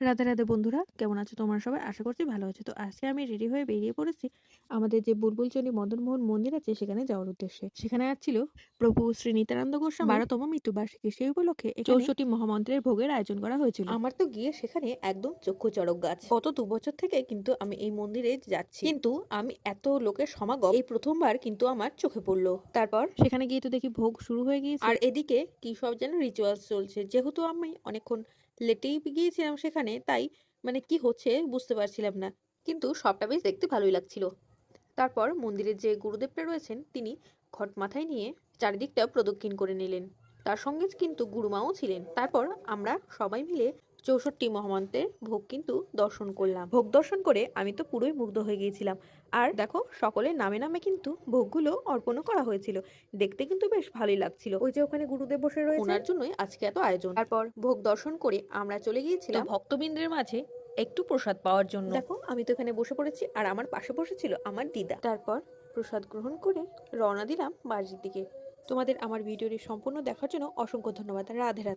রাধে রাধে বন্ধুরা, কেমন আছো তোমরা সবাই? আশা করছি ভালো আছো। তো আজকে আমি রেডি হয়ে বেরিয়ে পড়েছি আমাদের যে বুলবুলচন্ডী মদনমোহন মন্দির আছে সেখানে যাওয়ার উদ্দেশ্যে। সেখানে আসছিল প্রভু শ্রী নিত্যানন্দ গোস্বামীর 12তম মৃত্যুবার্ষিকী। সেই উপলক্ষে 64 মহামন্ত্রের ভোগের আয়োজন করা হয়েছিল। আমার তো গিয়ে সেখানে একদম চক্ষু চড়ক গাছ। গত 2 বছর থেকে কিন্তু আমি এই মন্দিরে যাচ্ছি, কিন্তু আমি এত লোকের সমাগম এই প্রথমবার কিন্তু আমার চোখে পড়লো। তারপর সেখানে গিয়ে তো দেখি ভোগ শুরু হয়ে গিয়েছে। আর এদিকে কি সব যেন রিচুয়ালস চলছে, যেহেতু আমি অনেকক্ষণ লেটেই গিয়েছিলাম সেখানে, তাই মানে কি হচ্ছে বুঝতে পারছিলাম না, কিন্তু সবটা বেশ দেখতে ভালোই লাগছিল। তারপর মন্দিরের যে গুরুদেবটা রয়েছেন তিনি ঘট মাথায় নিয়ে চারিদিকটা প্রদক্ষিণ করে নিলেন। তার সঙ্গে কিন্তু গুরুমাও ছিলেন। তারপর আমরা সবাই মিলে 64 মহামন্ত্রের ভোগ কিন্তু দর্শন করলাম। ভোগ দর্শন করে আমি তো পুরোই মুগ্ধ হয়ে গিয়েছিলাম। আর দেখো, সকলের নামে নামে কিন্তু ভোগগুলো অর্পণও করা হয়েছিল। দেখতে কিন্তু বেশ ভালোই লাগছিল। ওই যে ওখানে গুরুদেব বসে রয়েছে, ওনার জন্যই আজকে এত আয়োজন। তারপর ভোগ দর্শন করে আমরা চলে গিয়েছিলাম ভক্তবৃন্দের মাঝে একটু প্রসাদ পাওয়ার জন্য। দেখো, আমি তো এখানে বসে পড়েছি আর আমার পাশে বসেছিল আমার দিদা। তারপর প্রসাদ গ্রহণ করে রওনা দিলাম বাড়ির দিকে। তোমাদের আমার ভিডিওটি সম্পূর্ণ দেখার জন্য অসংখ্য ধন্যবাদ। রাধে রাধে।